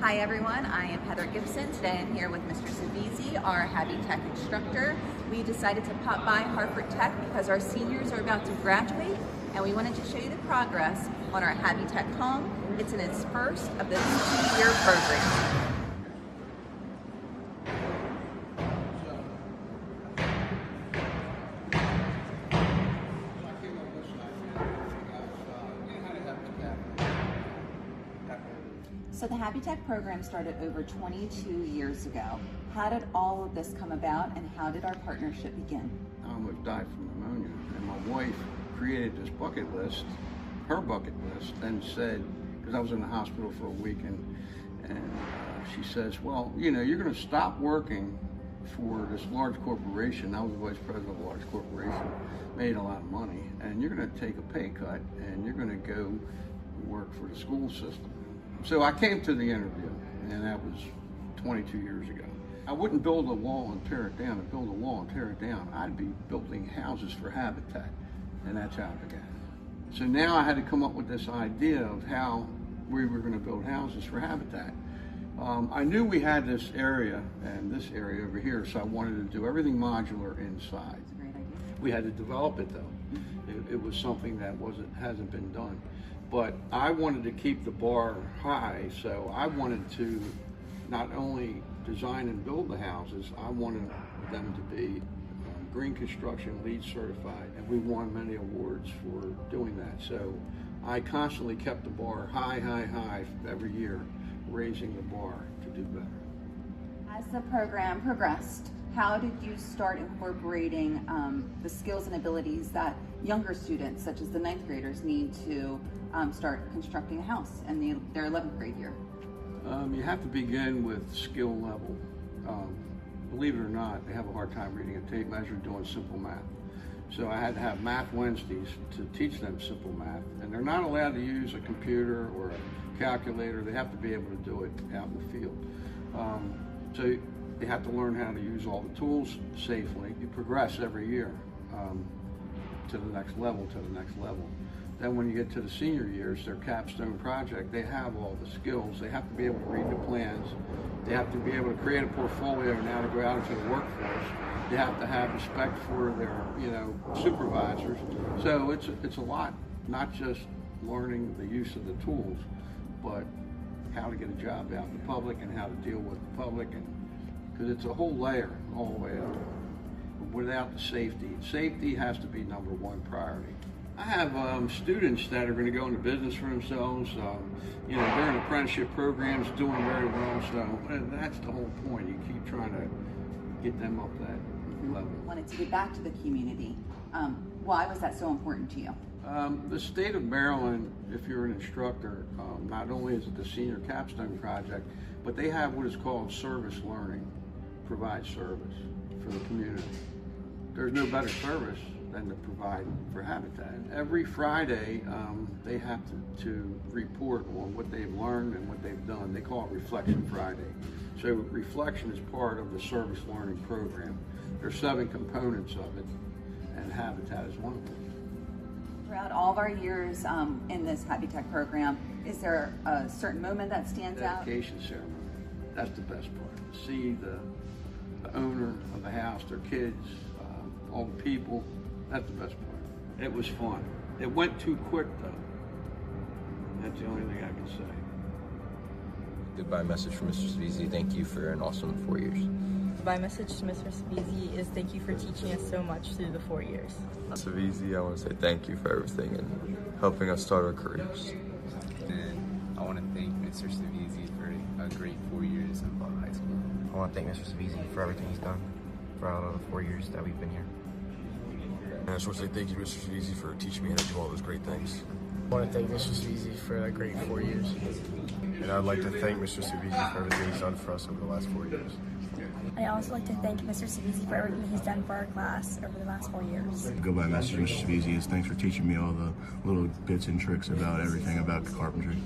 Hi everyone, I am Heather Gibson. Today I'm here with Mr. Svezzese, our Habi-Tech instructor. We decided to pop by Harford Tech because our seniors are about to graduate and we wanted to show you the progress on our Habi-Tech home. It's in its first of the 2-year program. So the Habi-Tech program started over 22 years ago. How did all of this come about and how did our partnership begin? I almost died from pneumonia, and my wife created this bucket list, her bucket list, and said, because I was in the hospital for a week, and she says, well, you know, you're going to stop working for this large corporation. I was the vice president of a large corporation, made a lot of money, and you're going to take a pay cut, and you're going to go work for the school system. So I came to the interview, and that was 22 years ago. I wouldn't build a wall and tear it down and build a wall and tear it down. I'd be building houses for Habitat, and that's how it began. So now I had to come up with this idea of how we were going to build houses for Habitat. I knew we had this area and this area over here, so I wanted to do everything modular inside. That's a great idea. We had to develop it though. It was something that hasn't been done. But I wanted to keep the bar high, so I wanted to not only design and build the houses, I wanted them to be green construction LEED certified, and we won many awards for doing that. So I constantly kept the bar high every year, raising the bar to do better. As the program progressed, how did you start incorporating the skills and abilities that younger students, such as the 9th graders, need to start constructing a house in their 11th grade year? You have to begin with skill level. Believe it or not, they have a hard time reading a tape measure, doing simple math. So I had to have Math Wednesdays to teach them simple math, and they're not allowed to use a computer or a calculator. They have to be able to do it out in the field. So they have to learn how to use all the tools safely. You progress every year to the next level, Then when you get to the senior years, their capstone project, they have all the skills. They have to be able to read the plans. They have to be able to create a portfolio now to go out into the workforce. They have to have respect for their, supervisors. So it's a lot, not just learning the use of the tools, but how to get a job out in the public and how to deal with the public, and because it's a whole layer all the way up. Without the safety has to be number one priority. I have students that are going to go into business for themselves. They're in apprenticeship programs, doing very well. So that's the whole point. You keep trying to get them up that level. Wanted to give back to the community. Why was that so important to you? The state of Maryland, if you're an instructor, not only is it the senior capstone project, but they have what is called service learning, provide service for the community. There's no better service than to provide for Habitat. Every Friday, they have to report on what they've learned and what they've done. They call it Reflection Friday. So reflection is part of the service learning program. There's 7 components of it, and Habitat is one of them. Throughout all of our years in this Habi-Tech program, is there a certain moment that stands out? Dedication ceremony. That's the best part. To see the owner of the house, their kids, all the people, that's the best part. It was fun. It went too quick though. That's the only thing I can say. Goodbye message from Mr. Svezzese. Thank you for an awesome 4 years. Goodbye message to Mr. Svezzese is thank you for teaching us so much through the 4 years. Svezzese, I want to say thank you for everything and helping us start our careers. And I want to thank Mr. Svezzese for a great 4 years in Butler High School. I want to thank Mr. Svezzese for everything he's done throughout the 4 years that we've been here. And I just want to say thank you, Mr. Svezzese, for teaching me how to do all those great things. I want to thank Mr. Svezzese for a great 4 years. And I'd like to thank Mr. Svezzese for everything he's done for us over the last 4 years. I also like to thank Mr. Svezzese for everything he's done for our class over the last 4 years. Goodbye message, Mr. Svezzese, is thanks for teaching me all the little bits and tricks about everything about carpentry.